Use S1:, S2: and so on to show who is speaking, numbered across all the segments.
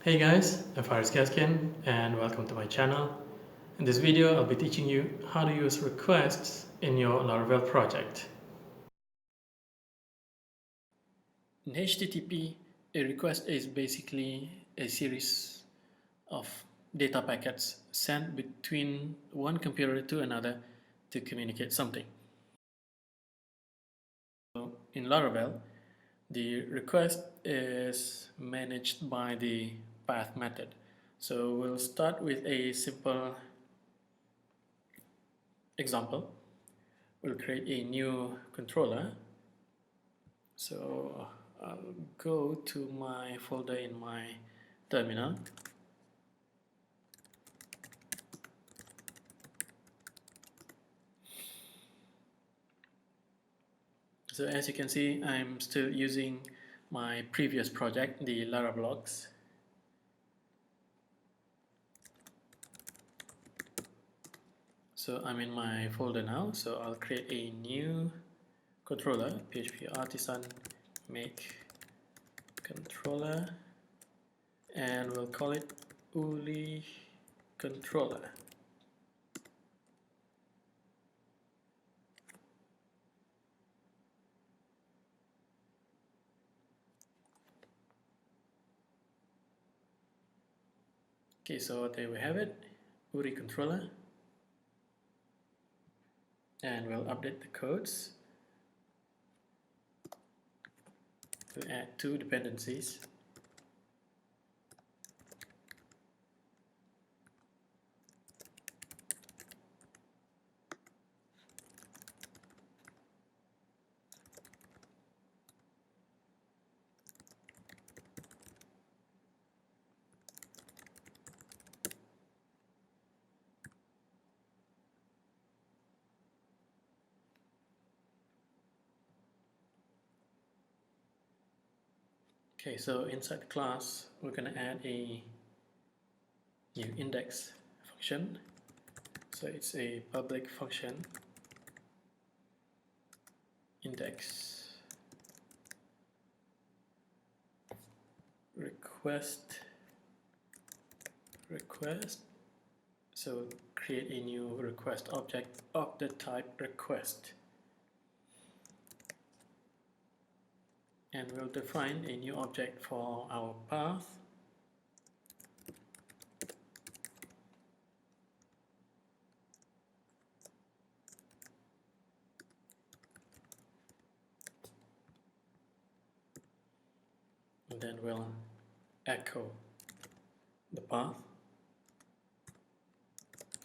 S1: Hey guys, I'm Faris Gaskin and welcome to my channel. In this video, I'll be teaching you how to use requests in your Laravel project. In HTTP, a request is basically a series of data packets sent between one computer to another to communicate something. So in Laravel, the request is managed by the path method. So we'll start with a simple example. We'll create a new controller. So I'll go to my folder in my terminal. So as you can see, I'm still using my previous project, the Laravel. So I'm in my folder now, so I'll create a new controller, PHP artisan make controller, and we'll call it Uli controller. Okay, so there we have it, Uri controller, and we'll update the codes. We'll add two dependencies. Okay, so inside the class, we're going to add a new index function. So it's a public function, index request. So create a new request object of the type request. And we'll define a new object for our path. And then we'll echo the path.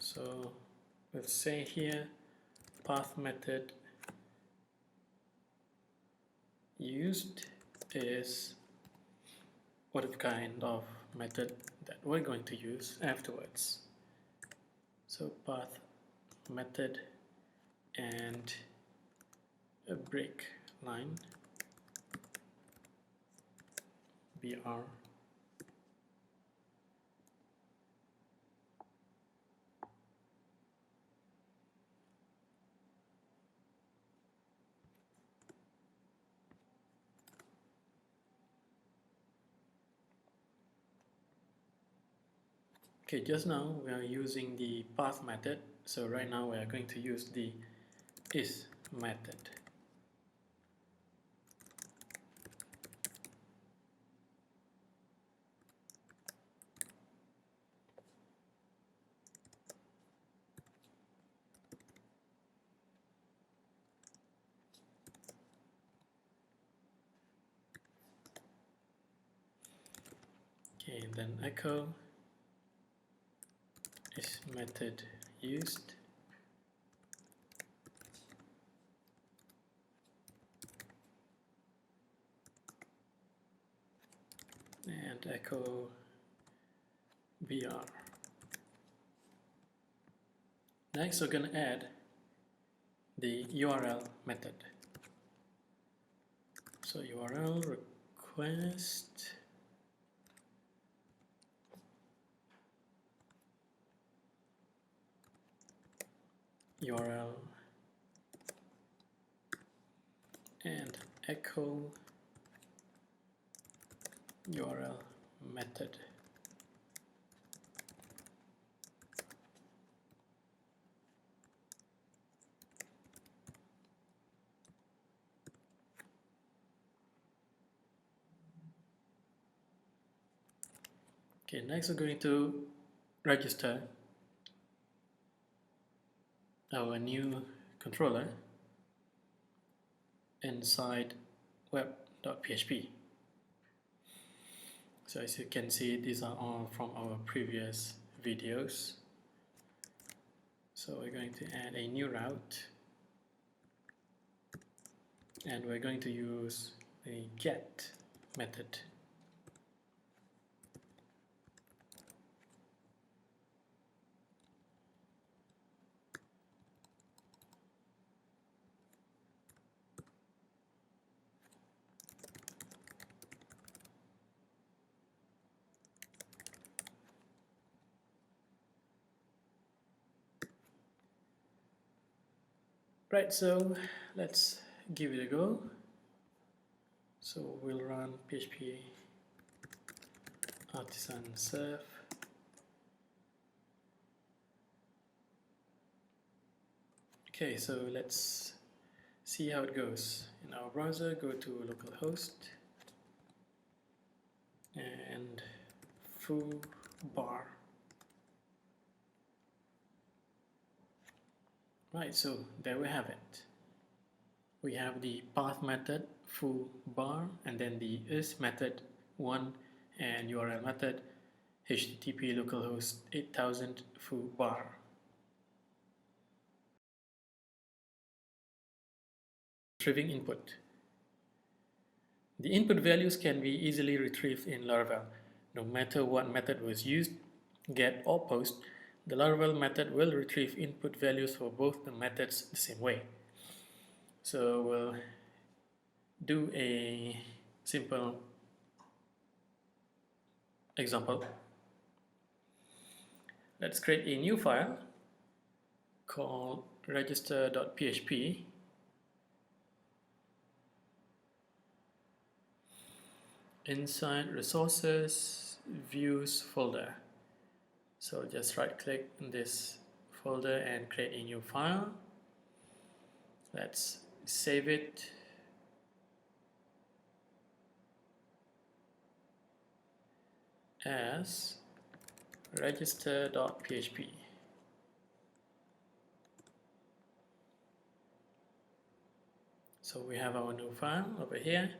S1: So we'll say here path method used is what kind of method that we're going to use afterwards. So path method and a break line br. Okay, just now we are using the path method, so right now we are going to use the is method. Okay, and then echo is method used, and echo br. Next we're going to add the URL method. So URL request URL and echo URL method. Okay, next we're going to register our new controller inside web.php. So as you can see, these are all from our previous videos. So we're going to add a new route, and we're going to use the get method. Right, so let's give it a go. So we'll run php artisan serve. Okay, so let's see how it goes. In our browser, go to localhost and foo bar. Right, so there we have it. We have the path method foo bar, and then the is method 1 and URL method http localhost 8000 foo bar. Retrieving input. The input values can be easily retrieved in Laravel. No matter what method was used, get or post, the Laravel method will retrieve input values for both the methods the same way. So we'll do a simple example. Let's create a new file called register.php. Inside resources, views folder. So just right click in this folder and create a new file. Let's save it. As register.php. So we have our new file over here,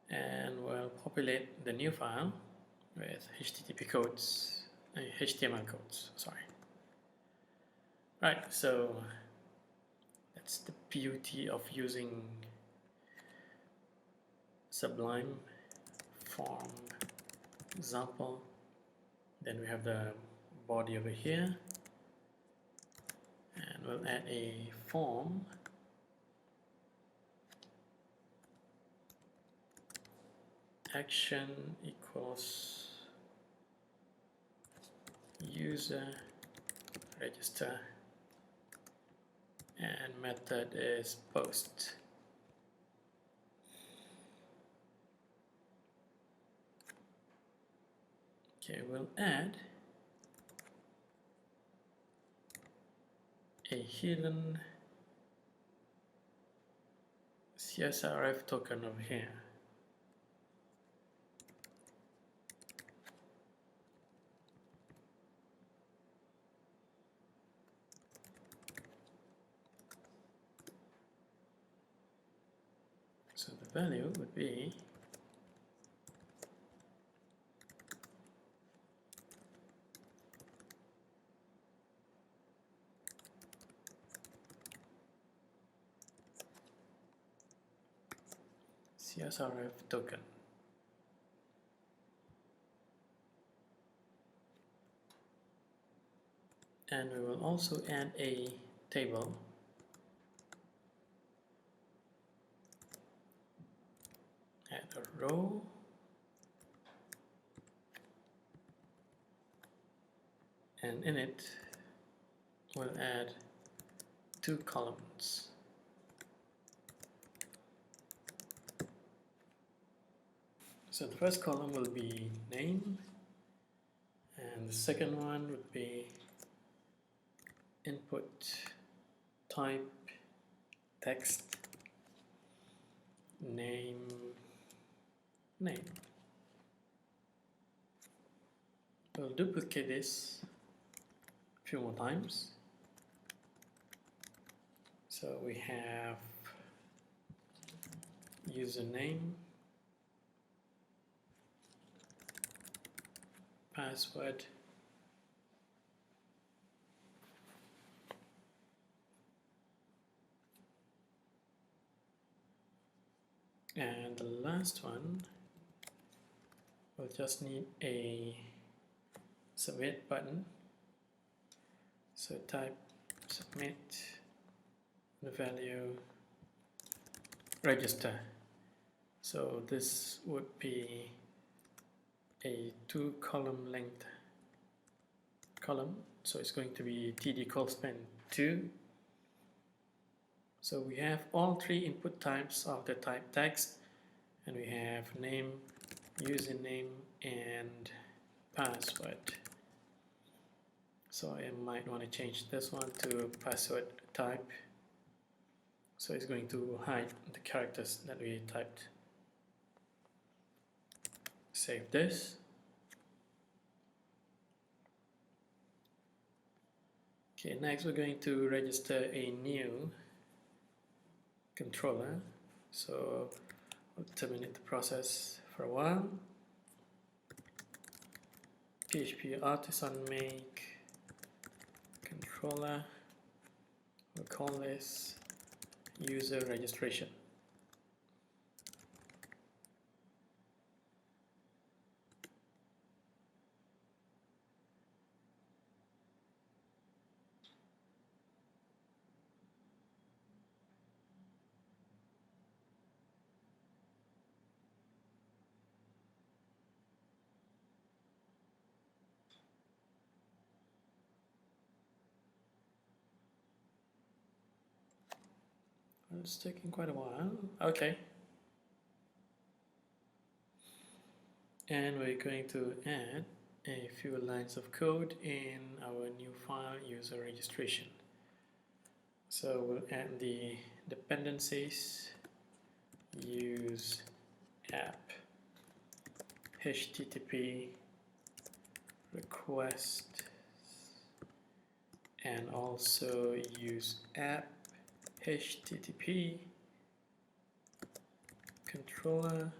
S1: and we'll populate the new file with HTTP codes, HTML codes, sorry. Right, so that's the beauty of using Sublime form example. Then we have the body over here, and we'll add a form. Action equals user register, and method is post. Okay, we'll add a hidden CSRF token over here. So the value would be CSRF token. And we will also add a table add a row and in it we'll add 2 columns. So the first column will be name, and the second one would be input type text name. We'll duplicate this a few more times. So we have username, password, and the last one, we'll just need a submit button. So type submit, the value register. So this would be a 2-column length column, so it's going to be td colspan 2. So we have all 3 input types of the type text, and we have name, username, and password. So I might want to change this one to password type, so it's going to hide the characters that we typed. Save this. Okay, next we're going to register a new controller. So we'll terminate the process for a while. PHP artisan make controller. We'll call this user registration. It's taking quite a while. Okay. And we're going to add a few lines of code in our new file user registration. So we'll add the dependencies, use app, HTTP, request, and also use app, HTTP, controller,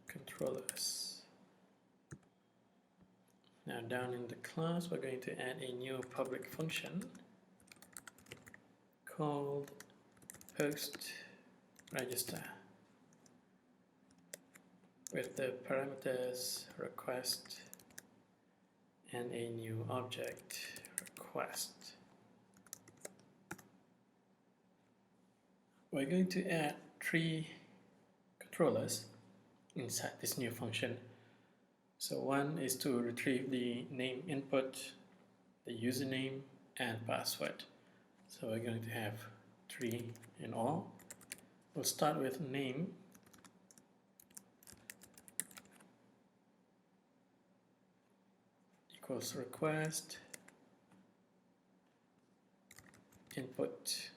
S1: controllers. Now down in the class we're going to add a new public function called post register with the parameters request and a new object request. We're going to add 3 controllers inside this new function. So one is to retrieve the name input, the username, and password. So we're going to have 3 in all. We'll start with name. Equals request, input,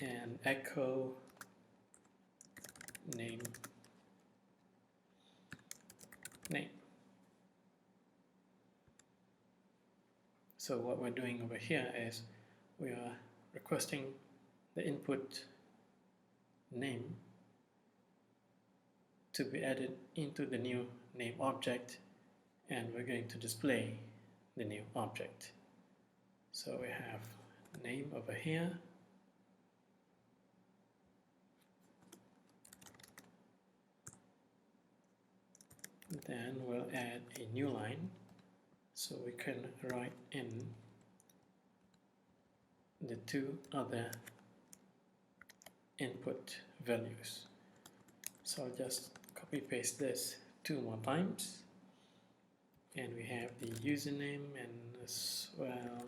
S1: and echo name. So what we're doing over here is we are requesting the input name to be added into the new name object, and we're going to display the new object. So we have name over here, then we'll add a new line so we can write in the 2 other input values. So I'll just copy paste this 2 more times, and we have the username and as well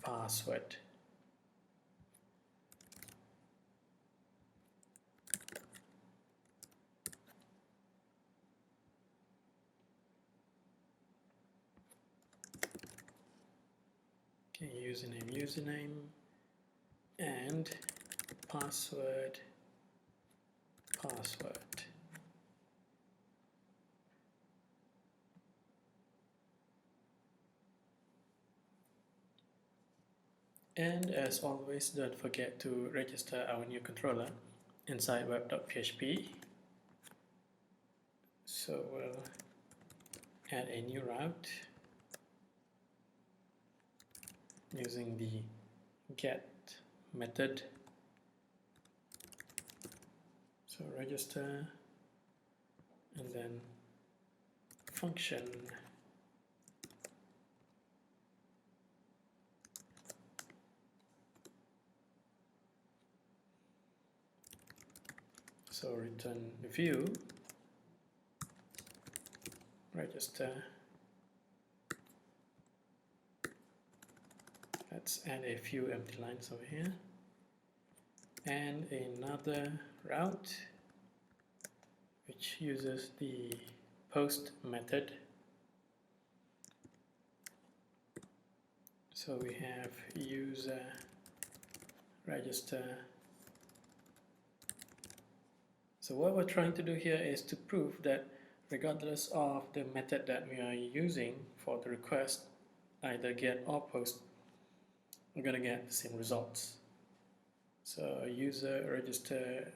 S1: password. Okay, username, and password. And as always, don't forget to register our new controller inside web.php. So we'll add a new route using the get method. So register and then function. So return view, register. Let's add a few empty lines over here and another route which uses the post method. So we have user register. So what we're trying to do here is to prove that regardless of the method that we are using for the request, either get or post, we're going to get the same results. So user register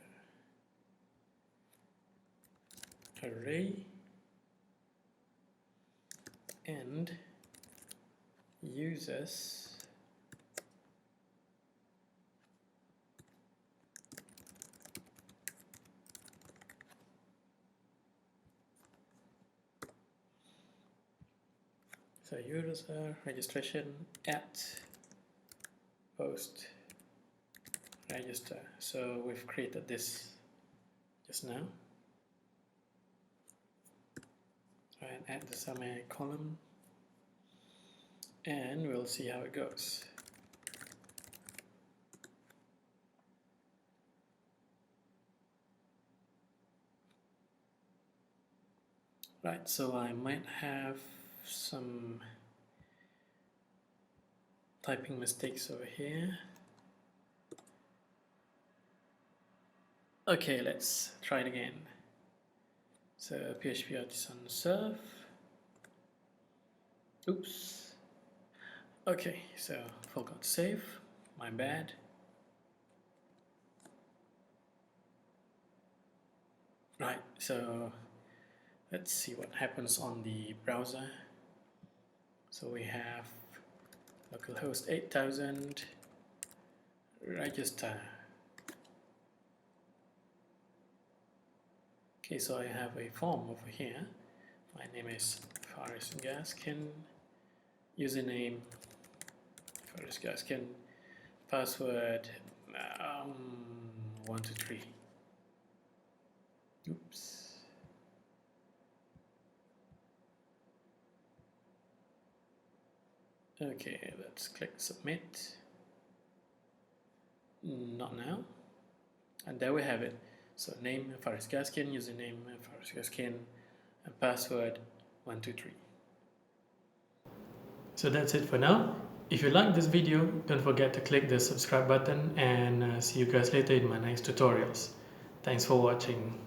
S1: array and users so user registration at post register. So we've created this just now. And add the semicolon and we'll see how it goes. Right, so I might have some typing mistakes over here. Okay, let's try it again. So PHP artisan serve. Oops. Okay, so forgot to save. My bad. Right, so let's see what happens on the browser. So we have localhost 8000, register. Okay, so I have a form over here. My name is Faris Gaskin, username Faris Gaskin, password 123. Oops. Okay, let's click submit. Not now. And there we have it. So name Faris Gaskin, username Faris Gaskin, and password 123. So that's it for now. If you like this video, don't forget to click the subscribe button and see you guys later in my next tutorials. Thanks for watching.